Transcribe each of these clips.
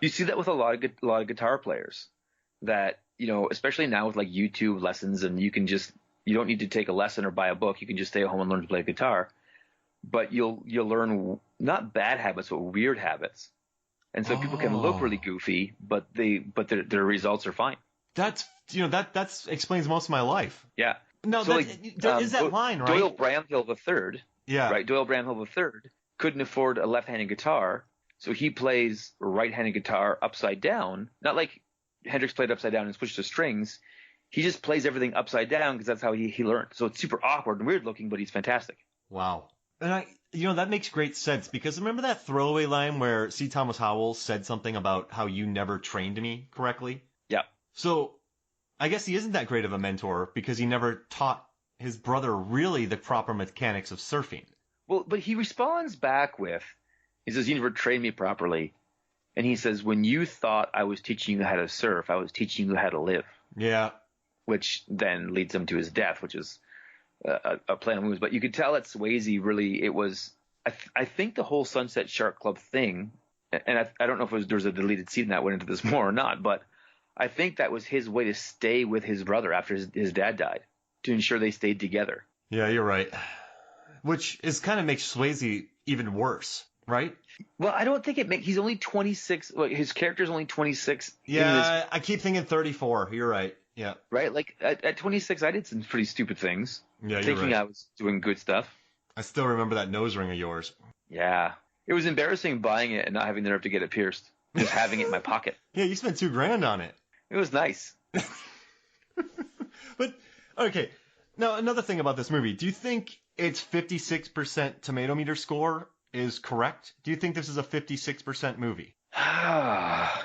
You see that with a lot of guitar players that, especially now with like YouTube lessons, and you don't need to take a lesson or buy a book. You can just stay at home and learn to play guitar. But you'll learn not bad habits, but weird habits. And so people can look really goofy, but their results are fine. That explains most of my life. Yeah. No, so there is that line, right? Doyle Bramhill III. Yeah. Right. Doyle Bramhill III couldn't afford a left-handed guitar, so he plays right-handed guitar upside down. Not like Hendrix played upside down and switched the strings. He just plays everything upside down because that's how he learned. So it's super awkward and weird looking, but he's fantastic. Wow. And that makes great sense, because remember that throwaway line where C. Thomas Howell said something about how you never trained me correctly? Yeah. So I guess he isn't that great of a mentor because he never taught his brother really the proper mechanics of surfing. Well, but he responds back with, he says, you never trained me properly. And he says, when you thought I was teaching you how to surf, I was teaching you how to live. Yeah. Which then leads him to his death, which is a play on moves. But you could tell that Swayze really, it was, I think the whole Sunset Shark Club thing, and I don't know if there's a deleted scene that went into this more or not, but I think that was his way to stay with his brother after his dad died, to ensure they stayed together. Yeah, you're right. Which is kind of makes Swayze even worse, right? Well, I don't think he's only 26. Like, his character's only 26. Yeah, I keep thinking 34. You're right. Yeah. Right? Like, at 26, I did some pretty stupid things. Yeah, you're thinking right. I was doing good stuff. I still remember that nose ring of yours. Yeah. It was embarrassing buying it and not having the nerve to get it pierced. Just having it in my pocket. Yeah, you spent $2,000 on it. It was nice. But, okay. Now, another thing about this movie. Do you think its 56% tomato meter score is correct? Do you think this is a 56% movie? I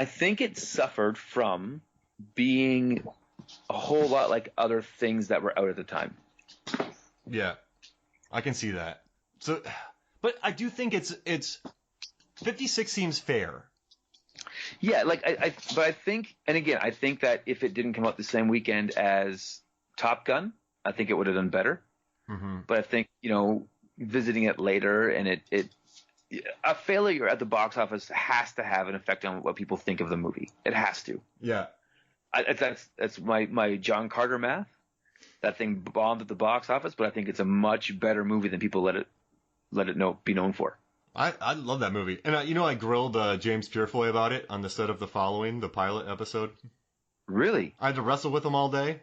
think it suffered from being a whole lot like other things that were out at the time. Yeah, I can see that. So, but I do think it's 56 seems fair. Yeah, like but I think, and again, I think that if it didn't come out the same weekend as Top Gun, I think it would have done better. Mm-hmm. But I think, visiting it later and a failure at the box office has to have an effect on what people think of the movie. It has to. Yeah. That's my John Carter math. That thing bombed at the box office, but I think it's a much better movie than people let it be known for. I love that movie. And I grilled James Purefoy about it on the set of The Following, the pilot episode. Really? I had to wrestle with him all day.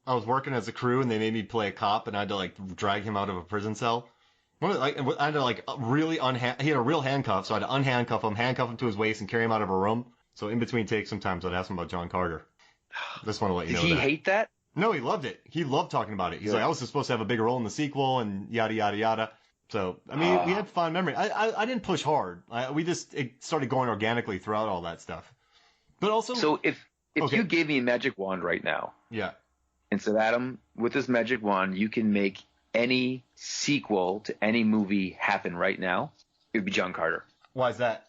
I was working as a crew, and they made me play a cop, and I had to drag him out of a prison cell. I had to really he had a real handcuff, so I had to unhandcuff him, handcuff him to his waist, and carry him out of a room. So in between takes, sometimes I'd ask him about John Carter. Just want to let you know that. Did he hate that? No, he loved it. He loved talking about it. He's like, I was supposed to have a bigger role in the sequel, and yada yada yada. So I mean, we had fond memory. I didn't push hard. It started going organically throughout all that stuff. But also, so if you gave me a magic wand right now, yeah, and said, Adam, with this magic wand, you can make any sequel to any movie happen right now, it would be John Carter. Why is that?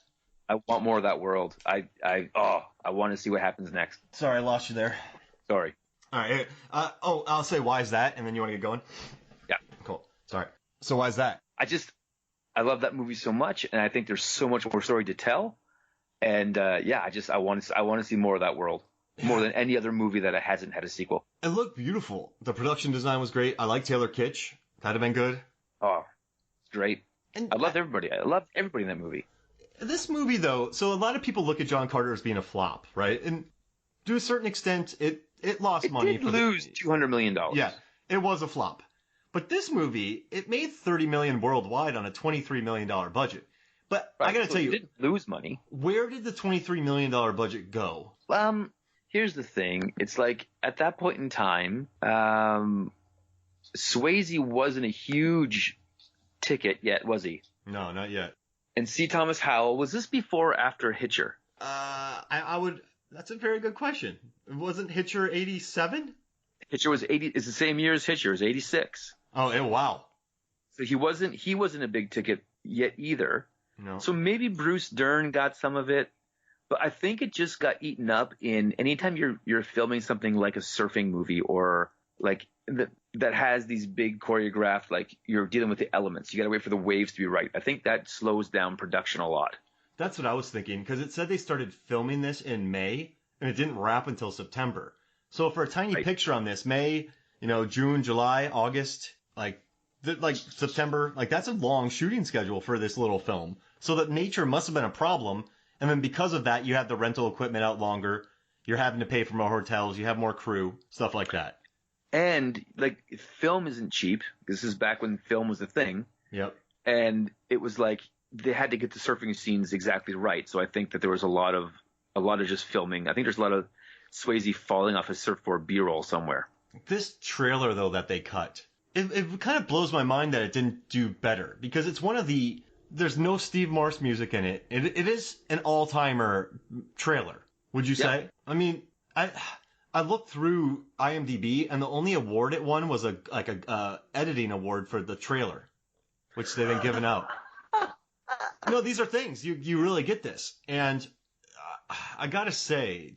I want more of that world. I want to see what happens next. Sorry, I lost you there. Sorry. All right. I'll say why is that, and then you want to get going? Yeah. Cool. Sorry. So why is that? I love that movie so much, and I think there's so much more story to tell. And I want to see more of that world, more than any other movie that hasn't had a sequel. It looked beautiful. The production design was great. I like Taylor Kitsch. That'd have been good. Oh, great. And I loved everybody. I loved everybody in that movie. This movie, though, so a lot of people look at John Carter as being a flop, right? And to a certain extent, it lost money. It did lose $200 million. Yeah, it was a flop. But this movie, it made $30 million worldwide on a $23 million budget. But right, I got to tell you, it didn't lose money. Where did the $23 million budget go? Here's the thing. It's like at that point in time, Swayze wasn't a huge ticket yet, was he? No, not yet. And C. Thomas Howell, was this before or after Hitcher? I would. That's a very good question. Wasn't Hitcher 87? Hitcher was 80. It's the same year as Hitcher. It was 86. Oh, wow. So he wasn't a big ticket yet either. No. So maybe Bruce Dern got some of it, but I think it just got eaten up in anytime you're filming something like a surfing movie or like that has these big choreographed, like you're dealing with the elements. You got to wait for the waves to be right. I think that slows down production a lot. That's what I was thinking, because it said they started filming this in May, and it didn't wrap until September. So for a tiny Right. picture on this, May, June, July, August, like September, like that's a long shooting schedule for this little film. So that nature must have been a problem, and then because of that, you have the rental equipment out longer. You're having to pay for more hotels. You have more crew, stuff like that. And like film isn't cheap. This is back when film was a thing. Yep. And it was like they had to get the surfing scenes exactly right. So I think that there was a lot of just filming. I think there's a lot of Swayze falling off his surfboard B-roll somewhere. This trailer though that they cut, it kind of blows my mind that it didn't do better, because it's one of the there's no Steve Morse music in it. It is an all-timer trailer. Would you say? I mean, I looked through IMDb, and the only award it won was a editing award for the trailer, which they've been giving out. No, these are things you really get this, and I gotta say,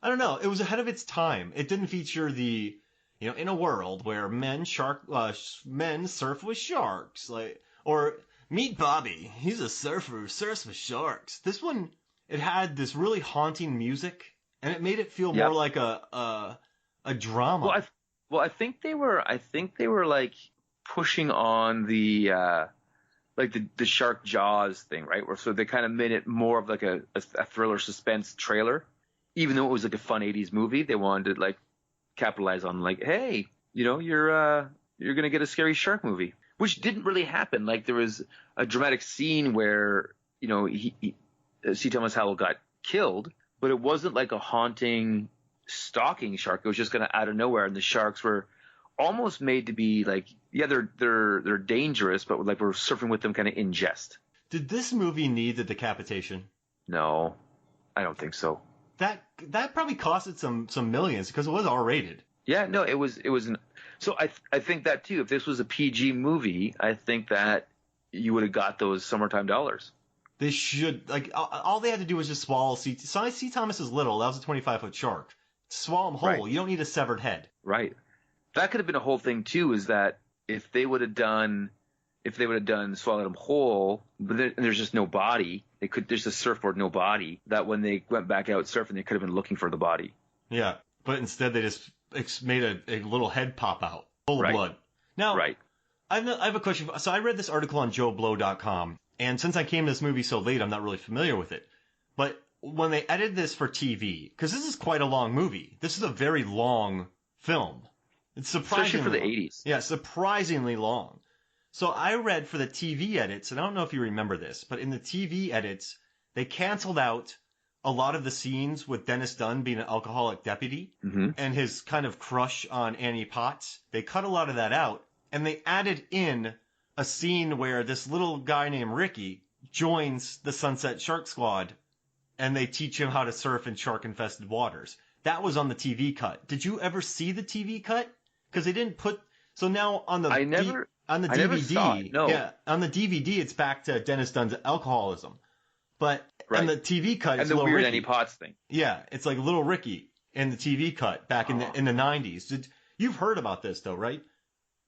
I don't know, it was ahead of its time. It didn't feature the in a world where men surf with sharks, or meet Bobby, he's a surfer who surfs with sharks. This one, it had this really haunting music, and it made it feel more like a drama. I think they were like pushing on the the shark jaws thing, right? So they kind of made it more of like a thriller suspense trailer, even though it was like a fun 80s movie. They wanted to like capitalize on like, hey, you're gonna get a scary shark movie, which didn't really happen. Like there was a dramatic scene where C. Thomas Howell got killed, but it wasn't like a haunting, stalking shark. It was just kind of out of nowhere, and the sharks were almost made to be like, yeah, they're dangerous, but like we're surfing with them kind of in jest. Did this movie need the decapitation? No, I don't think so. That probably costed some millions, because it was R-rated. Yeah, no, it was so I think that too. If this was a PG movie, I think that you would have got those summertime dollars. They should, like, all they had to do was just swallow C. Thomas is little. That was a 25-foot shark. Swallow him whole. Right. You don't need a severed head. Right. That could have been a whole thing too. Is that if they would have done swallowed him whole, but there's just no body. There's a surfboard, no body. That when they went back out surfing, they could have been looking for the body. Yeah, but instead they just made a little head pop out, full of blood. Now, I have a question. So I read this article on JoeBlow.com, and since I came to this movie so late, I'm not really familiar with it. But when they edited this for TV, because this is quite a long movie, this is a very long film. It's surprisingly, especially for the 80s. Yeah, surprisingly long. So I read for the TV edits, and I don't know if you remember this, but in the TV edits, they canceled out a lot of the scenes with Dennis Dunn being an alcoholic deputy and his kind of crush on Annie Potts. They cut a lot of that out, and they added in a scene where this little guy named Ricky joins the Sunset Shark Squad, and they teach him how to surf in shark-infested waters. That was on the TV cut. Did you ever see the TV cut? Because they didn't put... So now on the... On the DVD, never saw it, no. Yeah, on the DVD, it's back to Dennis Dunn's alcoholism. But on the TV cut, it's the Little weird Ricky. Annie Potts thing. Yeah, it's like Little Ricky in the TV cut back in the 90s. You've heard about this though, right?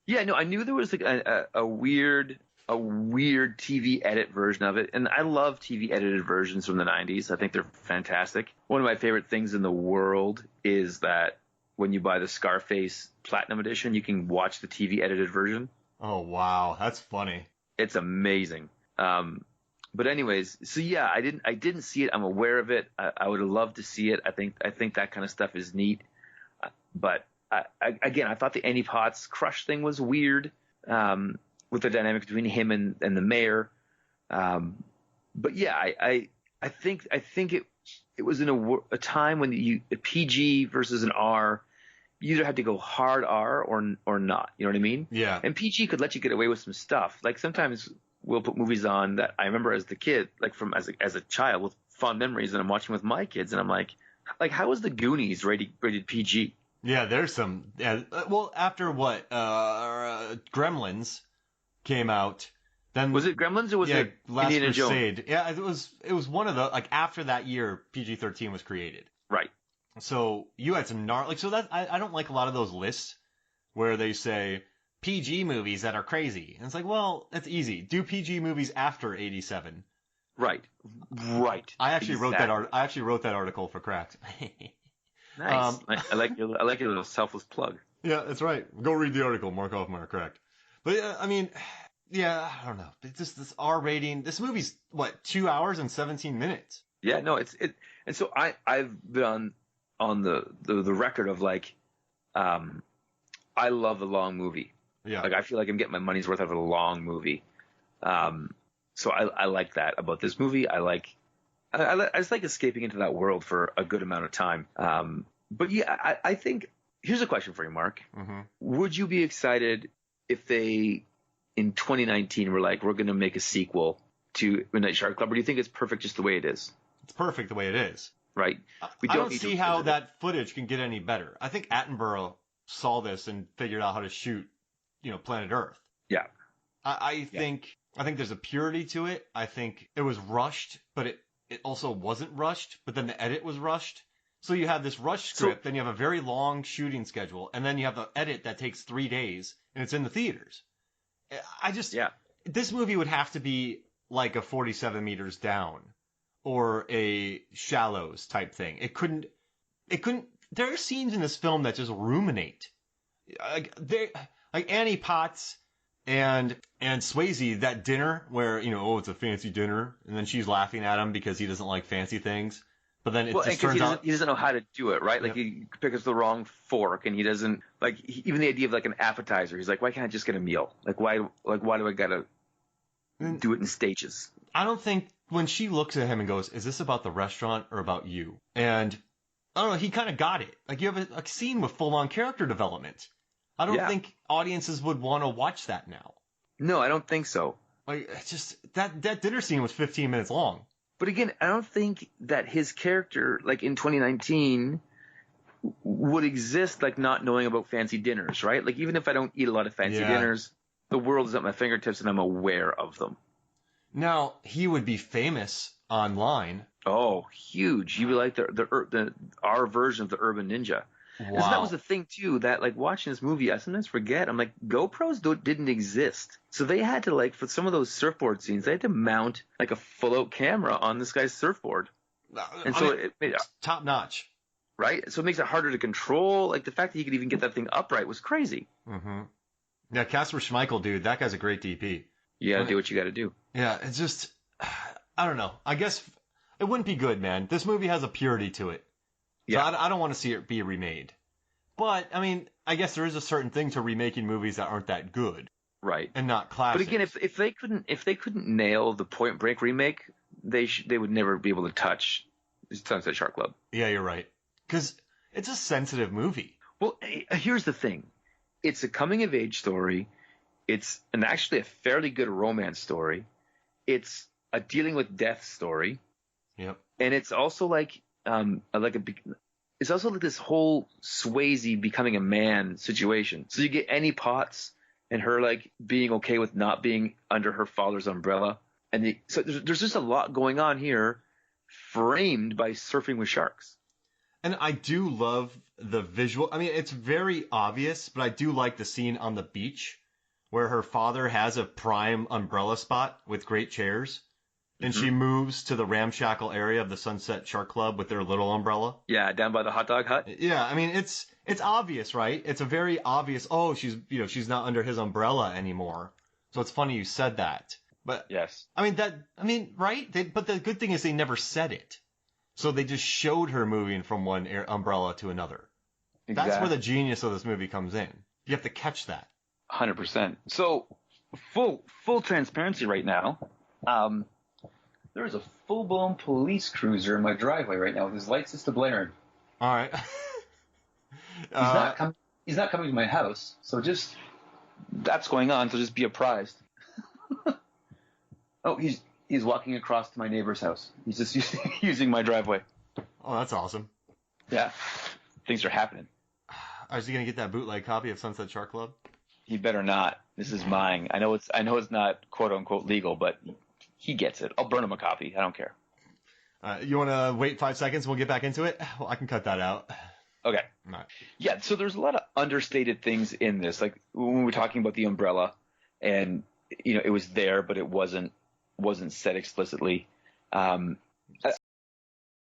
Yeah, no, I knew there was like a weird TV edit version of it, and I love TV edited versions from the 90s. I think they're fantastic. One of my favorite things in the world is that when you buy the Scarface Platinum Edition, you can watch the TV edited version. Oh, wow. That's funny. It's amazing. But anyways, so yeah, I didn't see it. I'm aware of it. I would have loved to see it. I think that kind of stuff is neat. But I thought the Annie Potts crush thing was weird, with the dynamic between him and the mayor. But yeah, I think it was in a time when a PG versus an R, you either had to go hard R or not. You know what I mean? Yeah. And PG could let you get away with some stuff. Like sometimes we'll put movies on that I remember as the kid, like from as a child with fond memories, and I'm watching with my kids, and I'm like how was the Goonies rated PG? Yeah, there's some. Yeah, well, after what Gremlins came out, then was it Gremlins or was it Last Indiana Crusade? Jones? Yeah, it was one of the after that year PG-13 was created. Right. So you had some so that I don't like a lot of those lists where they say PG movies that are crazy. And it's like, well, that's easy. Do PG movies after 87. Right. Right. I actually Exactly. wrote that article for Cracked. Nice. I like your little selfless plug. Yeah, that's right. Go read the article. Mark Hoffmeyer, correct. But I mean, yeah, I don't know. It's just this R rating. This movie's what, 2 hours and 17 minutes. Yeah, no, and so I've been on the record of like, I love a long movie. Yeah. Like I feel like I'm getting my money's worth out of a long movie. So I like that about this movie. I just like escaping into that world for a good amount of time. But yeah, I think here's a question for you, Mark. Mm-hmm. Would you be excited if they in 2019 were like, we're going to make a sequel to Midnight Shark Club, or do you think it's perfect just the way it is? It's perfect the way it is. Right. I don't see how that footage can get any better. I think Attenborough saw this and figured out how to shoot, Planet Earth. Yeah. I think there's a purity to it. I think it was rushed, but it also wasn't rushed, but then the edit was rushed. So you have this rushed script, then you have a very long shooting schedule, and then you have the edit that takes 3 days, and it's in the theaters. This movie would have to be like a 47 meters down or a Shallows type thing. It couldn't, there are scenes in this film that just ruminate. Like Annie Potts and Swayze, that dinner where, it's a fancy dinner, and then she's laughing at him because he doesn't like fancy things. But then it just turns out he doesn't know how to do it, right? Like he picks the wrong fork, and he doesn't like even the idea of like an appetizer. He's like, why can't I just get a meal? Like why do I gotta do it in stages? I don't think when she looks at him and goes, "Is this about the restaurant or about you?" And I don't know, he kind of got it. Like you have a scene with full on character development. I don't think audiences would want to watch that now. No, I don't think so. Like it's just that dinner scene was 15 minutes long. But again, I don't think that his character, like in 2019, would exist like not knowing about fancy dinners, right? Like even if I don't eat a lot of fancy dinners, the world is at my fingertips and I'm aware of them. Now, he would be famous online. Oh, huge. He would like our version of the Urban Ninja. Wow. And so that was the thing too, that like watching this movie, I sometimes forget. I'm like, GoPros didn't exist. So they had to like, for some of those surfboard scenes, they had to mount like a full out camera on this guy's surfboard. And it made it top notch. Right? So it makes it harder to control. Like the fact that he could even get that thing upright was crazy. Mm-hmm. Yeah, Casper Schmeichel, dude, that guy's a great DP. You gotta do what you gotta do. Yeah, it's just, I don't know. I guess it wouldn't be good, man. This movie has a purity to it. So yeah. I don't want to see it be remade. But, I mean, I guess there is a certain thing to remaking movies that aren't that good. Right. And not classics. But again, if they couldn't nail the Point Break remake, they would never be able to touch Sunset Shark Club. Yeah, you're right. Because it's a sensitive movie. Well, here's the thing. It's a coming-of-age story. It's actually a fairly good romance story. It's a dealing with death story. Yep. And it's also it's also like this whole Swayze becoming a man situation. So you get Annie Potts and her like being okay with not being under her father's umbrella. So there's just a lot going on here framed by surfing with sharks. And I do love the visual. I mean, it's very obvious, but I do like the scene on the beach where her father has a prime umbrella spot with great chairs. And she moves to the ramshackle area of the Sunset Shark Club with their little umbrella. Yeah, down by the hot dog hut. Yeah, I mean it's obvious, right? It's a very obvious. Oh, she's not under his umbrella anymore. So it's funny you said that. But yes, I mean right? But the good thing is they never said it. So they just showed her moving from one umbrella to another. Exactly. That's where the genius of this movie comes in. You have to catch that. 100%. So full transparency right now. There is a full-blown police cruiser in my driveway right now with his light system blaring. All right. He's not coming to my house, so that's going on. So just be apprised. Oh, he's walking across to my neighbor's house. He's just using my driveway. Oh, that's awesome. Yeah, things are happening. Is he gonna get that bootleg copy of Sunset Shark Club? He better not. This is mine. I know it's not quote unquote legal, but he gets it. I'll burn him a copy. I don't care. You want to wait 5 seconds and we'll get back into it? Well, I can cut that out. Okay. All right. Yeah, so there's a lot of understated things in this. Like when we're talking about the umbrella and, it was there, but it wasn't said explicitly. Um,